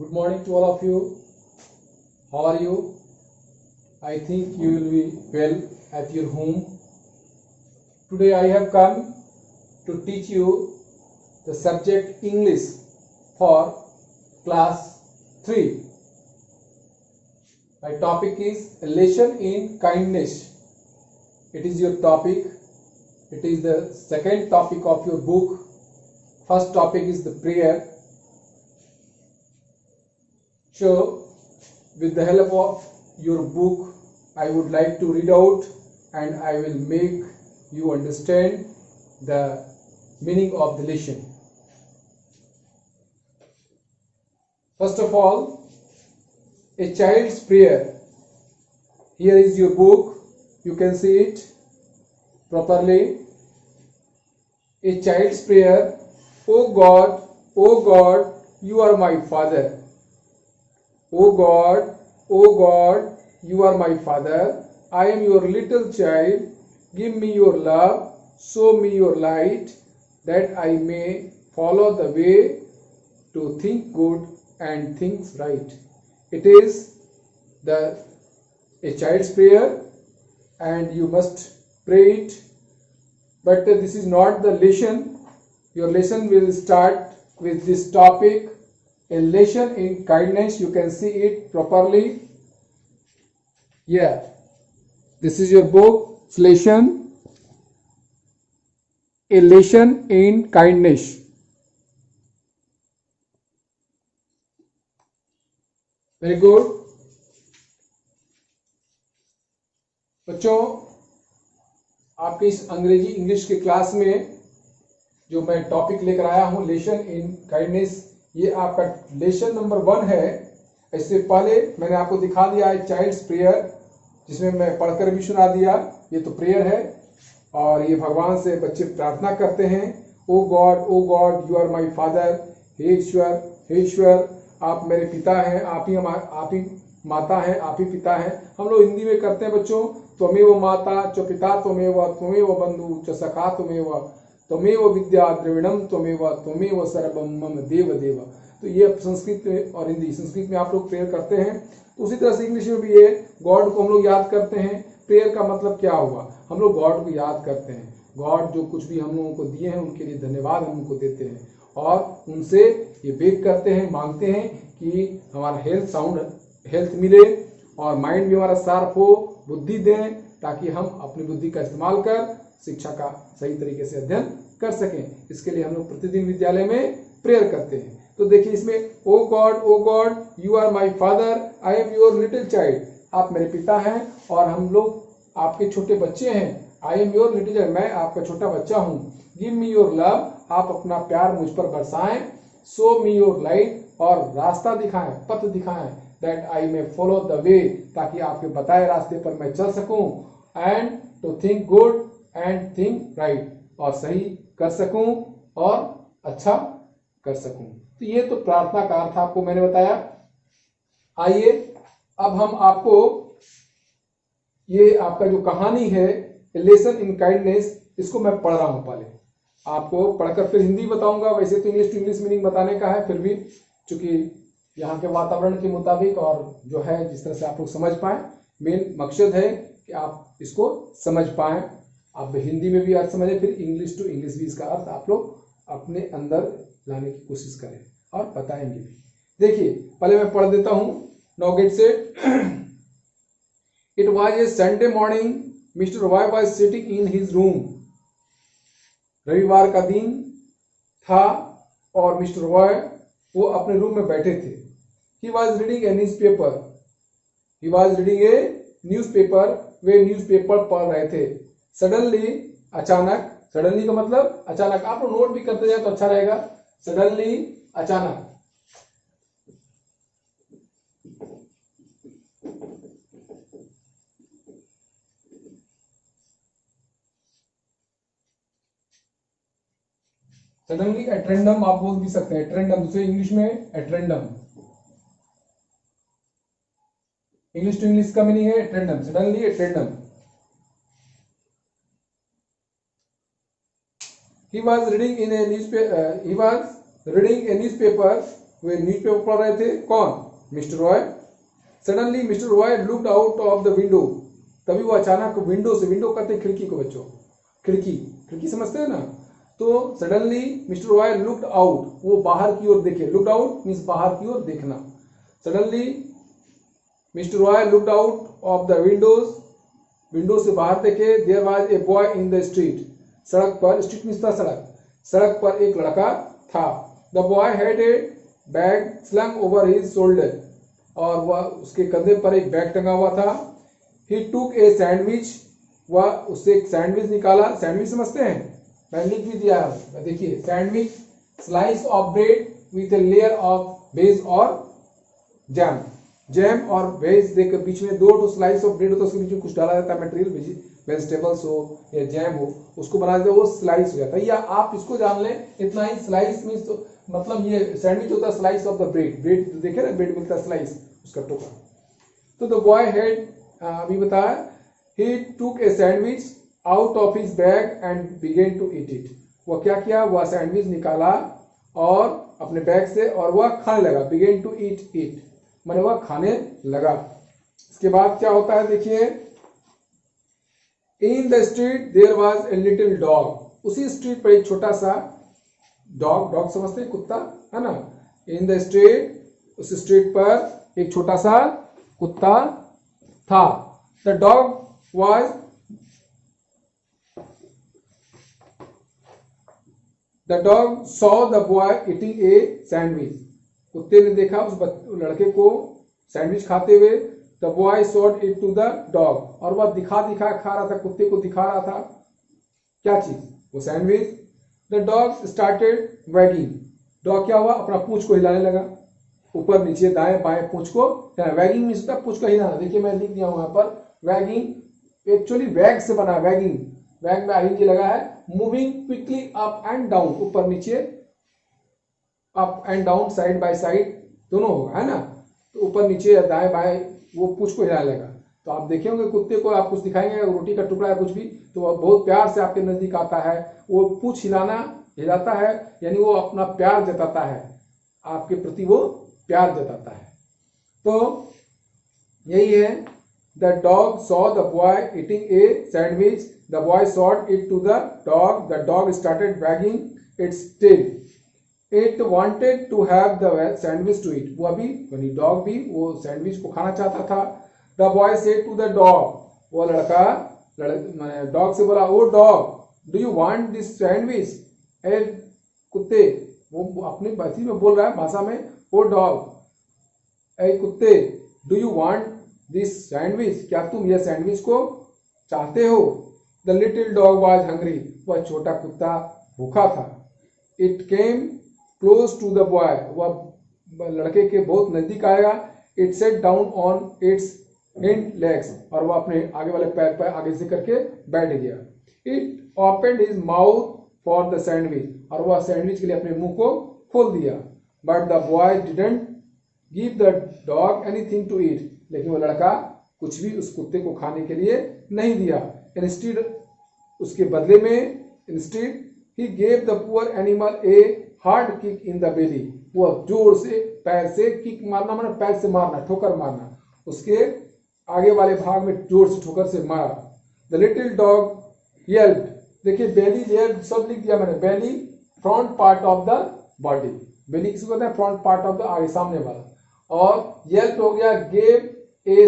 Good morning to all of you. How are you? I think you will be well at your home. Today I have come to teach you the subject English for class 3. My topic is a lesson in kindness. It is your topic. It is the second topic of your book. First topic is the prayer. So, with the help of your book, I would like to read out and I will make you understand the meaning of the lesson. First of all, a child's prayer. Here is your book. You can see it properly. A child's prayer. O God, you are my Father. O God, you are my Father. I am your little child. Give me your love. Show me your light, that I may follow the way to think good and think right. It is a child's prayer, and you must pray it. But this is not the lesson. Your lesson will start with this topic. A lesson in kindness. You can see it properly. Yeah, this is your book. Lesson. A lesson in kindness. Very good. बच्चों, आपके इस अंग्रेजी English के class में जो मैं topic लेकर आया हूं, लेसन इन काइंडनेस, ये आपका लेसन नंबर 1 है। इससे पहले मैंने आपको दिखा दिया है चाइल्ड्स प्रेयर, जिसमें मैं पढ़कर भी सुना दिया। ये तो प्रेयर है और ये भगवान से बच्चे प्रार्थना करते हैं। Oh God, you are my father. हे ईश्वर, आप मेरे पिता हैं, आप ही माता हैं, आप ही पिता हैं। हम लोग हिंदी में करते हैं बच्चों, त्वमेव माता च पिता त्वमेव बंधु च सखा त्वमेव विद्या द्रविणम त्वमेव सर्वम मम देव। तो ये संस्कृत में और हिंदी, संस्कृत में आप लोग प्रेयर करते हैं। तो उसी तरह से इंग्लिश में भी ये गॉड को हम लोग याद करते हैं। प्रेयर का मतलब क्या हुआ? हम लोग गॉड को याद करते हैं। गॉड जो कुछ भी हम लोगों को दिए हैं उनके लिए धन्यवाद हम उनको देते हैं और उनसे ये बेग करते हैं, मांगते हैं कि हमारा हेल्थ मिले और माइंड भी हमारा शार्प हो, बुद्धि दें, ताकि हम अपनी बुद्धि का इस्तेमाल कर शिक्षा का सही तरीके से अध्ययन कर सकें। इसके लिए हम लोग प्रतिदिन विद्यालय में प्रेयर करते हैं। तो देखिए इसमें oh God, you are my father, I am your little child. आप मेरे पिता हैं और हम लोग आपके छोटे बच्चे हैं। आई एम योर लिटिल चाइल्ड, मैं आपका छोटा बच्चा हूँ। गिव मी योर लव, आप अपना प्यार मुझ पर बरसाएं। शो मी योर लाइट, और रास्ता दिखाएं, पथ दिखाएं। That I may follow the way, ताकि आपके बताए रास्ते पर मैं चल सकूं। And to think good and think right, और सही कर सकूं और अच्छा कर सकूं। तो ये तो प्रार्थना का अर्थ आपको मैंने बताया। आइए अब हम आपको ये आपका जो कहानी है लेसन इन काइंडनेस, इसको मैं पढ़ रहा हूं। पहले आपको पढ़कर फिर हिंदी बताऊंगा। वैसे तो इंग्लिश टू इंग्लिश मीनिंग बताने का है, फिर भी चूंकि यहाँ के वातावरण के मुताबिक और जो है जिस तरह से आप लोग समझ पाए, मेन मकसद है कि आप इसको समझ पाए। आप हिंदी में भी अर्थ समझें, फिर इंग्लिश टू इंग्लिश भी इसका अर्थ आप लोग अपने अंदर लाने की कोशिश करें और बताएंगे भी। देखिए पहले मैं पढ़ देता हूं। Now get set. It was a Sunday morning, mister Roy was sitting in his room. रविवार का दिन था और मिस्टर रॉय वो अपने रूम में बैठे थे। He was reading A newspaper. Way newspaper पढ़ रहे थे। सडनली, अचानक, सडनली का मतलब अचानक। आप लोग नोट भी करते जाए तो अच्छा रहेगा। सडनली, अचानक। सडनली एट रैंडम आप बोल भी सकते हैं। एट रैंडम, दूसरे इंग्लिश में at random. English to English का मीनिंग है at random, suddenly at random. He was reading a newspaper वे न्यूज़पेपर पढ़ रहे थे। कौन? Mister Roy. Suddenly mister Roy looked out of the window, तभी वो अचानक विंडो से, विंडो कहते हैं खिड़की को बच्चों, खिड़की, खिड़की समझते हैं ना। तो suddenly mister Roy looked out, वो बाहर की ओर देखे। लुक्ड आउट मीन्स बाहर की ओर देखना। Suddenly mister Roy looked out of the windows, window से बाहर देखे। There was a boy in the street, सड़क पर, स्ट्रीट मीन्स था सड़क, सड़क पर एक लड़का था। The boy had a bag slung over his shoulder, और वह उसके कंधे पर एक बैग टंगा हुआ था। ही टूक ए सैंडविच, वह उससे एक सैंडविच निकाला। सैंडविच समझते हैं, मैंने लिख भी दिया है, देखिए sandwich, slice of bread with a layer of ways और जैम, जैम और वेज देकर बीच में 2 स्लाइस ऑफ ब्रेड होता है, उसके बीच में कुछ डाला जाता है मटेरियल, वेजिटेबल्स हो या जैम हो, उसको बना देते, वो स्लाइस हो जाता है। या आप इसको जान लें इतना ही, स्लाइस मीन्स तो मतलब ये सैंडविच होता है slice of the bread, bread देखे ना, ब्रेड मिलता है स्लाइस, उसका टुकड़ा। तो द बॉय हैड, अभी बताया, he took a sandwich out of his bag and began to eat it, वह क्या किया, वह सैंडविच निकाला और अपने बैग से, और वह खाने लगा। बिगेन टू ईट इट माने वह खाने लगा। इसके बाद क्या होता है देखिए, in the street there was a little dog, उसी स्ट्रीट पर एक छोटा सा डॉग, डॉग समझते हैं कुत्ता है ना। इन द स्ट्रीट, उस स्ट्रीट पर एक छोटा सा कुत्ता था। The dog was, the dog saw the boy eating a sandwich, कुत्ते ने देखा उस लड़के को सैंडविच खाते हुए। The boy showed it to the dog, और वह दिखा दिखा खा रहा था, कुत्ते को दिखा रहा था क्या चीज, वो sandwich. The dog started waging, dog क्या हुआ, अपना पूंछ को हिलाने लगा, ऊपर नीचे दाएं बाएं पूंछ को, वैगिंग मीन्स होता है पूंछ को हिलाना। देखिए मैं लिख दिया हूं यहाँ पर, वैगिंग एक्चुअली वैग से बना है, वैगिंग, वैग में आईएनजी लगा है। Moving quickly up and down, ऊपर नीचे, up and down, side by side दोनों होगा है ना। तो ऊपर नीचे या दाएं बाएं वो पूंछ को हिलाने लगा। तो आप देखे होंगे कुत्ते को आप कुछ दिखाएंगे, रोटी का टुकड़ा है कुछ भी, तो वह बहुत प्यार से आपके नजदीक आता है, वो पूंछ हिलाता है, यानी वो अपना प्यार जताता है, आपके प्रति वो प्यार जताता है। तो यही है, the dog saw the boy eating a sandwich, the boy sought it to the dog started wagging its tail, it wanted to have the sandwich to eat, वो अभी यानी डॉग भी वो सैंडविच को खाना चाहता था। The boy said to the dog, वो लड़का डॉग से बोला, oh dog do you want this sandwich, ए कुत्ते, वो अपनी भाषा में बोल रहा है, भाषा में, ओ डॉग ए कुत्ते do you want this sandwich, क्या तुम यह सैंडविच को चाहते हो। The little dog was hungry, वह छोटा कुत्ता भूखा था। It came close to the boy, वह लड़के के बहुत नजदीक आएगा। It sat down on its hind legs, और वह अपने आगे वाले पैर पर आगे से करके बैठ गया। It opened his mouth for the sandwich, और वह सैंडविच के लिए अपने मुंह को खोल दिया। But the boy didn't give the dog anything to eat, लेकिन वो लड़का कुछ भी उस कुत्ते को खाने के लिए नहीं दिया। इंस्टेड, उसके बदले में, instead he gave the poor animal a hard kick in the belly, वो जोर से पैर से किक मारना, माना पैर से मारना, ठोकर मारना, उसके आगे वाले भाग में जोर से ठोकर से मारा। द लिटिल डॉग येल्प्ड, देखिए बेली येल्प्ड सब लिख दिया मैंने, belly front part of the body, belly किसको कहते हैं, फ्रंट पार्ट ऑफ द आगे सामने वाला, और येल्प्ड हो गया gave a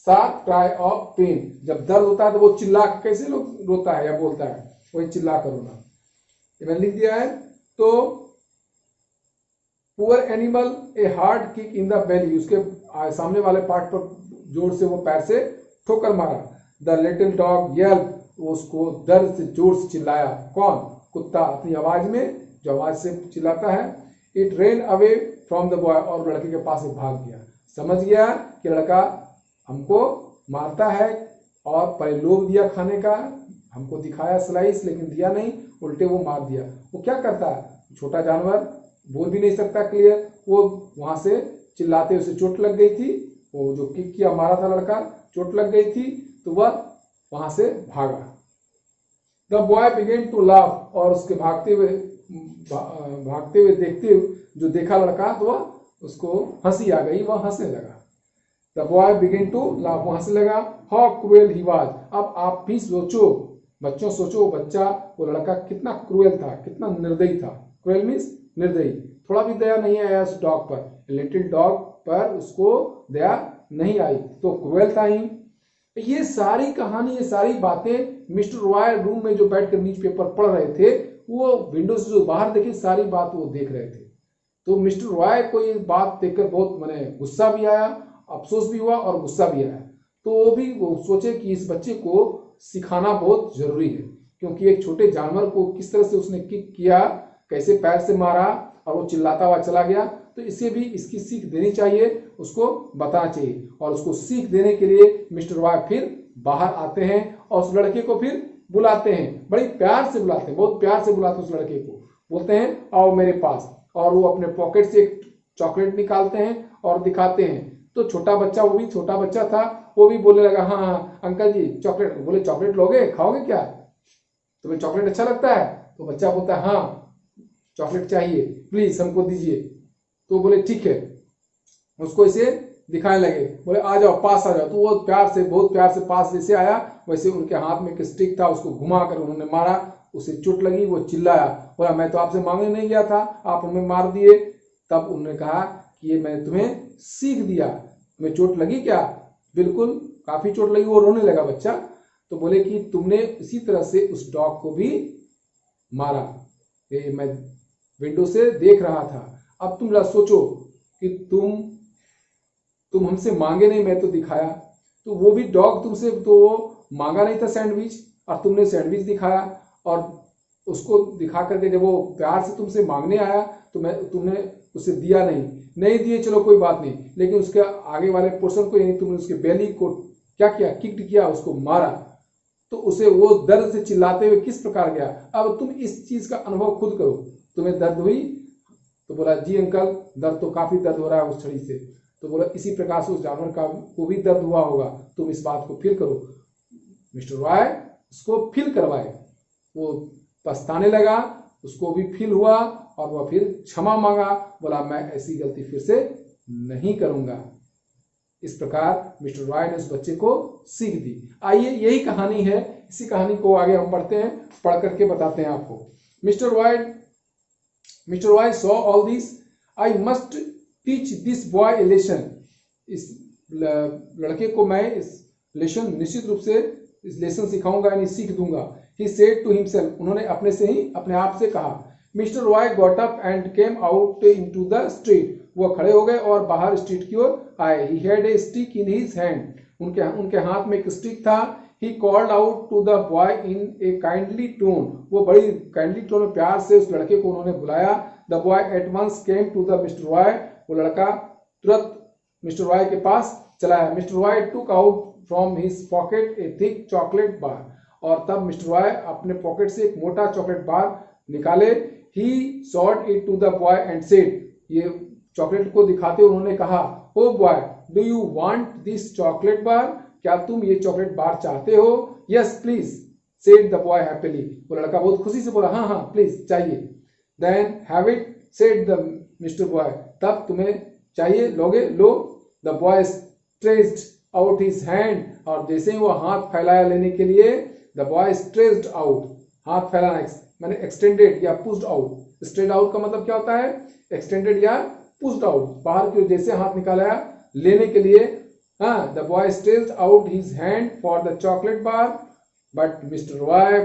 sharp cry of pain, जब दर्द होता है तो वो चिल्ला, कैसे लोग रोता है या बोलता है, वही चिल्ला कर रोना, ये मैंने लिख दिया है। तो poor animal a hard kick in the belly, उसके सामने वाले पार्ट पर जोर से वो पैर से ठोकर मारा। द लिटिल डॉग येल्प्ड, उसको दर्द से जोर से चिल्लाया, कौन, कुत्ता, अपनी आवाज में, जो आवाज से चिल्लाता है। It rain away from the boy, और लड़के के पास से भाग गया, समझ गया कि लड़का हमको मारता है, और पहले लोभ दिया खाने का, हमको दिखाया स्लाइस लेकिन दिया नहीं, उल्टे वो मार दिया। वो क्या करता है, छोटा जानवर बोल भी नहीं सकता क्लियर, वो वहां से चिल्लाते, उसे चोट लग गई थी, वो जो किक किया मारा था लड़का, चोट लग गई थी, तो वह वहां से भागा। The boy began to laugh, और उसके भागते हुए भागते हुए देखते जो देखा लड़का तो वह उसको हंसी आ गई, वह हंसने लगा। The boy begin to laugh, वो हंसने लगा। हाउ क्रूएल ही वाज, अब आप भी सोचो बच्चों, सोचो बच्चा वो लड़का कितना क्रूएल था, कितना निर्दयी था। क्रूएल मीन्स निर्दयी, थोड़ा भी दया नहीं आया उस डॉग पर, लिटिल डॉग पर उसको दया नहीं आई, तो क्रूएल था ही। ये सारी कहानी, ये सारी बातें मिस्टर रॉय रूम में जो बैठकर न्यूज़पेपर पढ़ रहे थे, वो विंडो से जो बाहर देखी सारी बात वो देख रहे थे। तो मिस्टर रॉय को ये बात देखकर बहुत मैंने गुस्सा भी आया, अफसोस भी हुआ और गुस्सा भी आया। तो वो सोचे कि इस बच्चे को सिखाना बहुत जरूरी है, क्योंकि एक छोटे जानवर को किस तरह से उसने किक किया, कैसे पैर से मारा और वो चिल्लाता हुआ चला गया, तो इसे भी इसकी सीख देनी चाहिए, उसको बताना चाहिए। और उसको सीख देने के लिए मिस्टर रॉय फिर बाहर आते हैं और उस लड़के को फिर बुलाते हैं, बड़ी प्यार से बुलाते हैं, बहुत प्यार से बुलाते हैं उस लड़के को, बोलते हैं आओ मेरे पास। और वो अपने पॉकेट से एक चॉकलेट निकालते हैं और दिखाते हैं। तो छोटा बच्चा, वो भी छोटा बच्चा था, वो भी बोलने लगा हाँ हाँ अंकल जी चॉकलेट। बोले चॉकलेट लोगे, खाओगे क्या, तुम्हें चॉकलेट अच्छा लगता है? तो बच्चा बोलता है हाँ चॉकलेट चाहिए, प्लीज हमको दीजिए। तो बोले ठीक है, उसको इसे दिखाने लगे, बोले आ जाओ पास आ जाओ। तो वो प्यार से, बहुत प्यार से पास जैसे आया, वैसे उनके हाथ में एक स्टिक था, उसको घुमा कर उन्होंने मारा, उसे चोट लगी, वो चिल्लाया, बोला मैं तो आपसे मांगने नहीं गया था, आप हमें मार दिए। तब उन्होंने कहा कि ये मैंने तुम्हें सीख दिया, तुम्हें चोट लगी क्या? बिल्कुल काफी चोट लगी। वो रोने लगा बच्चा। तो बोले कि तुमने इसी तरह से उस डॉग को भी मारा, ये मैं विंडो से देख रहा था। अब तुम जरा सोचो कि तुम हमसे मांगे नहीं, मैं तो दिखाया, तो वो भी डॉग तुमसे तो वो मांगा नहीं था सैंडविच, और तुमने सैंडविच दिखाया, और उसको दिखा करके जब वो प्यार से तुमसे मांगने आया तो तुमने उसे दिया नहीं दिए, चलो कोई बात नहीं, लेकिन उसके आगे वाले पोर्शन को, यानी तुमने उसके बेली को क्या किया, किक्ड किया, उसको मारा, तो उसे वो दर्द से चिल्लाते हुए किस प्रकार गया। अब तुम इस चीज का अनुभव खुद करो, तुम्हें दर्द हुई? तो बोला जी अंकल दर्द तो काफी दर्द हो रहा है उस छड़ी से। तो बोला इसी प्रकार से उस जानवर को भी दर्द हुआ होगा, तुम इस बात को फील करो। मिस्टर रॉय उसको फील करवाए, वो पछताने लगा, उसको भी फील हुआ और वह फिर क्षमा मांगा, बोला मैं ऐसी गलती फिर से नहीं करूंगा। इस प्रकार मिस्टर रॉय ने उस बच्चे को सीख दी। आइए यही कहानी है, इसी कहानी को आगे हम पढ़ते हैं, पढ़ करके बताते हैं आपको। Mister Roy saw all this, I must teach this boy A lesson. इस लड़के को मैं इस लेसन, निश्चित रूप से इस लेसन सिखाऊंगा, यानी सीख दूंगा। He said to himself, उन्होंने अपने से ही अपने आप से कहा। Mister Roy got up and came out into the street, वो खड़े हो गए और बाहर स्ट्रीट की ओर आए। He had a stick in his hand, उनके हाथ में एक स्टिक था। He called out to the boy in a kindly tone, वो बड़ी काइंडली टोन में प्यार से उस लड़के को उन्होंने बुलाया। The boy at once came to the Mr. Roy, वो लड़का तुरंत मिस्टर रॉय के पास चला आया। Mister Roy took out from his pocket a thick chocolate bar, और तब मिस्टर रॉय अपने पॉकेट से एक मोटा चॉकलेट बार निकाले। He shot it to the boy and said, ये चॉकलेट को दिखाते उन्होंने कहा, oh boy do you want this chocolate bar, क्या तुम ये चॉकलेट बार चाहते हो? Yes please said the boy happily, वो लड़का बहुत खुशी से बोला हाँ हाँ प्लीज चाहिए। Then have it said the mister boy, तब तुम्हें चाहिए, लोगे, लो। The boy stretched out his hand, और जैसे ही वो हाथ फैलाया लेने के लिए, द बॉय स्ट्रेच्ड आउट, हाथ फैलाना मैंने एक्सटेंडेड या पुश्ड आउट। स्ट्रेच आउट का मतलब क्या होता है? एक्सटेंडेड या पुश्ड आउट, बाहर की ओर जैसे हाथ निकाला लेने के लिए। हाँ, the boy stretched out his hand for the chocolate bar, but mister Roy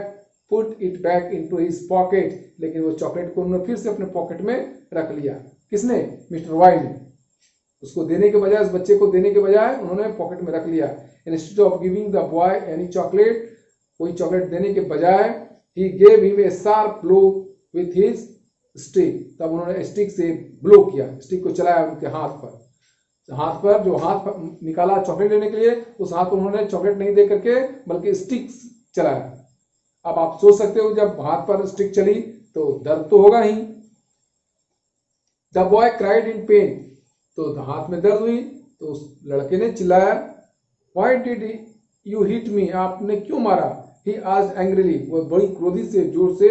put it back into his pocket, लेकिन वो चॉकलेट को उन्होंने फिर से अपने पॉकेट में रख लिया। किसने? मिस्टर रॉय ने। उसको देने के बजाय, उस बच्चे को देने के बजाय उन्होंने पॉकेट में रख लिया। Instead of giving the boy any chocolate, कोई चॉकलेट देने के बजाय, he gave him a sharp blow with his stick, तब उन्होंने स्टिक से ब्लो किया, स्टिक को चलाया उनके हाथ पर जो हाथ निकाला चॉकलेट लेने के लिए, उस हाथ पर उन्होंने चॉकलेट नहीं दे करके बल्कि स्टिक चलाया। अब आप सोच सकते हो जब हाथ पर स्टिक चली तो दर्द तो होगा ही। The boy cried in pain, तो हाथ में दर्द हुई तो उस लड़के ने चिल्लाया, why did you hit me, आपने क्यों मारा? ही आस्क्ड एंग्रीली, वो बड़ी क्रोधित से जोर से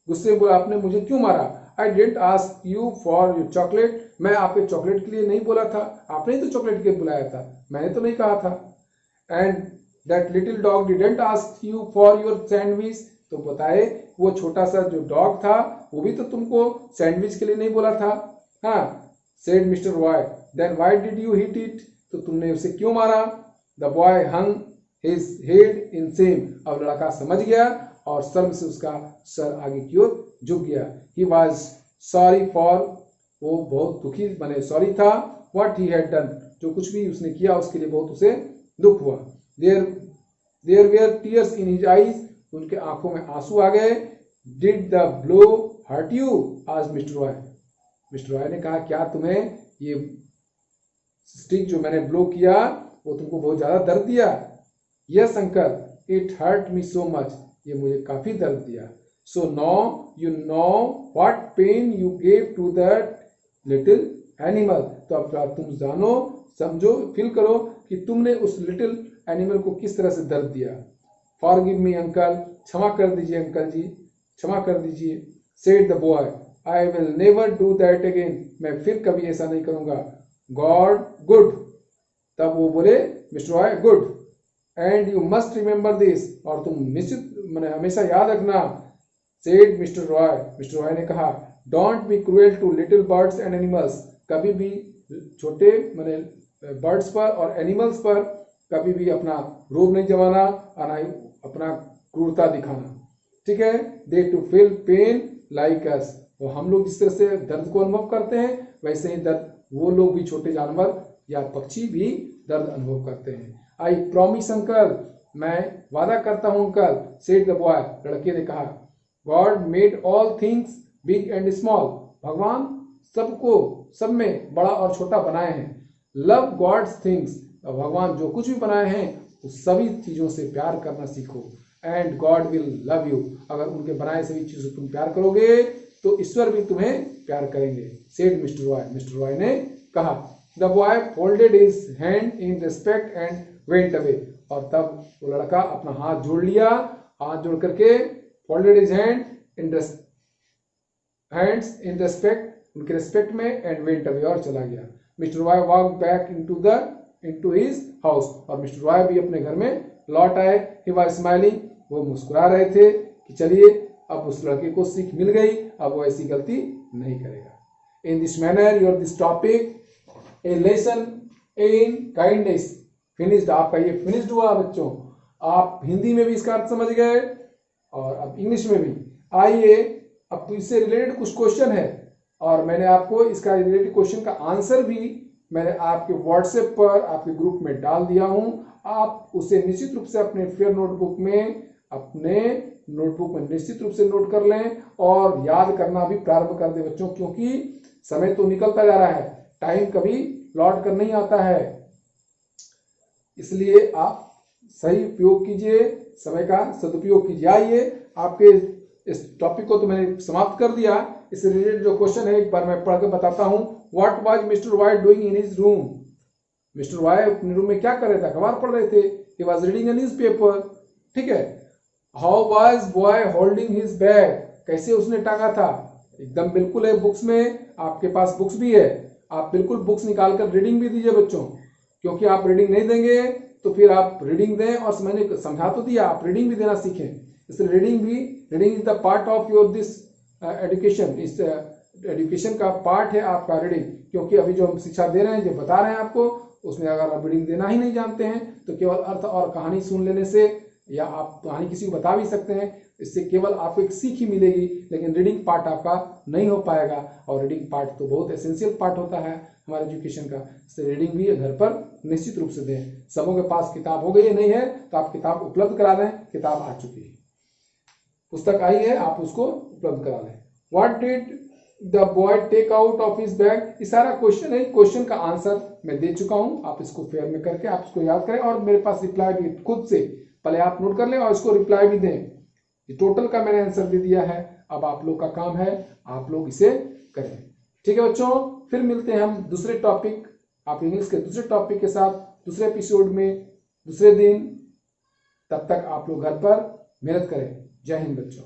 गुस्से में बोला, आपने मुझे क्यों मारा? I didn't ask you for your chocolate, मैं आपके चॉकलेट के लिए नहीं बोला था, आपने ही तो चॉकलेट के लिए बुलाया था, मैंने तो नहीं कहा था। And that little dog didn't ask you for your sandwich, तो बताए वो छोटा सा जो डॉग था वो भी तो तुमको सैंडविच के लिए नहीं बोला था। हाँ, said mister Roy, then why did you hit it, तो तुमने उसे क्यों मारा? The boy hung his head in shame, अब लड़का समझ गया और शर्म से उसका सर आगे की ओर झुक गया। ही वॉज सॉरी फॉर, वो बहुत दुखी बने सॉरी था, व्हाट ही हैड डन, जो कुछ भी उसने किया उसके लिए बहुत उसे दुख हुआ। There were tears in his eyes, उनके आंखों में आंसू आ गए। Did the blow hurt you, आज मिस्टर रॉय, मिस्टर रॉय ने कहा क्या तुम्हें ये स्टिक जो मैंने ब्लो किया वो तुमको बहुत ज्यादा दर्द दिया? Yes uncle, it hurt me so much, ये मुझे काफी दर्द दिया। So now you know what pain you gave to that little animal, तो अब तुम जानो, समझो, फील करो कि तुमने उस लिटिल एनिमल को किस तरह से दर्द दिया। फॉरगिव मी अंकल, क्षमा कर दीजिए अंकल जी, क्षमा कर दीजिए। Said the boy, I will never do that again, मैं फिर कभी ऐसा नहीं करूंगा। गॉड गुड, तब वो बोले mister Roy good, and you must remember this, और तुम निश्चित मैंने हमेशा याद रखना। सेड मिस्टर रॉय ने कहा, don't be cruel to little birds and animals, कभी भी छोटे मैंने बर्ड्स पर और एनिमल्स पर कभी भी अपना रोब नहीं जमाना और ना ही अपना क्रूरता दिखाना, ठीक है। They too feel pain like us, वो हम लोग जिस तरह से दर्द को अनुभव करते हैं वैसे ही दर्द वो लोग भी, छोटे जानवर या पक्षी भी दर्द अनुभव करते हैं। आई प्रॉमिस अंकल, मैं वादा करता हूं अंकल। सेड द बॉय, लड़के ने कहा। God made all things big and small, भगवान सबको सब में बड़ा और छोटा बनाए हैं। लव गॉड्स थिंग्स, भगवान जो कुछ भी बनाए हैं उस सभी चीजों से प्यार करना सीखो। And God will love you, अगर उनके बनाए सभी चीजों से तुम प्यार करोगे तो ईश्वर भी तुम्हें प्यार करेंगे। सेड मिस्टर रॉय ने कहा। The boy folded his hand in respect and went away, और तब वो लड़का अपना हाथ जोड़ लिया, हाथ जोड़ करके folded his hands in respect, उनके रिस्पेक्ट में, एंड वेंट अवे, और चला गया। Mister Roy walk back into his house, और मिस्टर रॉय भी अपने घर में लौट आए। ही वाज स्माइलिंग, वो मुस्कुरा रहे थे कि चलिए अब उस लड़के को सीख मिल गई, अब वो ऐसी गलती नहीं करेगा। In this manner your this topic A lesson in kindness finished, आपका ये फिनिश्ड हुआ बच्चों। आप हिंदी में भी इसका अर्थ समझ गए और अब इंग्लिश में भी। आइए अब इससे रिलेटेड कुछ क्वेश्चन है और मैंने आपको इसका रिलेटेड क्वेश्चन का आंसर भी मैंने आपके व्हाट्सएप पर आपके ग्रुप में डाल दिया हूं। आप उसे निश्चित रूप से अपने फेयर नोटबुक में निश्चित रूप से नोट कर लें और याद करना भी प्रारंभ कर दें बच्चों, क्योंकि समय तो निकलता जा रहा है, टाइम कभी लौट कर नहीं आता है, इसलिए आप सही उपयोग कीजिए, समय का सदुपयोग कीजिए। आइए आपके इस टॉपिक को तो मैंने समाप्त कर दिया, इससे रिलेटेड जो क्वेश्चन है एक बार मैं पढ़ के बताता हूं। What was mister Y doing in his room, mister Y अपने रूम में क्या कर रहे थे? अखबार पढ़ रहे थे। He was reading a newspaper, ठीक है। How was boy holding his bag, कैसे उसने टांगा था? एकदम बिल्कुल है, बुक्स में, आपके पास बुक्स भी है, आप बिल्कुल बुक्स निकाल कर रीडिंग भी दीजिए बच्चों, क्योंकि आप रीडिंग नहीं देंगे तो फिर आप रीडिंग दें, और मैंने समझा तो दिया, आप रीडिंग भी देना सीखें। इसलिए reading is the part of your this education, इस एजुकेशन का पार्ट है आपका रीडिंग, क्योंकि अभी जो हम शिक्षा दे रहे हैं, जो बता रहे हैं आपको, उसमें अगर आप रीडिंग देना ही नहीं जानते हैं तो केवल अर्थ और कहानी सुन लेने से, या आप कहानी किसी को बता भी सकते हैं, इससे केवल आपको एक सीख ही मिलेगी, लेकिन रीडिंग पार्ट आपका नहीं हो पाएगा। और रीडिंग पार्ट तो बहुत एसेंशियल पार्ट होता है हमारे एजुकेशन का, इससे रीडिंग भी घर पर निश्चित रूप से दें। सबों के पास किताब हो गई है, नहीं है तो आप किताब उपलब्ध करा लें, किताब आ चुकी है, पुस्तक आई है, आप उसको उपलब्ध करा लें। What did the boy take out of his bag, ये सारा क्वेश्चन है, क्वेश्चन का आंसर मैं दे चुका हूं, आप इसको फेयर में करके आप इसको याद करें, और मेरे पास रिप्लाई भी खुद से पहले आप नोट कर लें और इसको रिप्लाई भी दें। टोटल का मैंने आंसर दे दिया है, अब आप लोग का काम है, आप लोग इसे करें, ठीक है बच्चों। फिर मिलते हैं हम दूसरे टॉपिक, आप इंग्लिश के दूसरे टॉपिक के साथ दूसरे एपिसोड में दूसरे दिन। तब तक आप लोग घर पर मेहनत करें। जय हिंद बच्चों।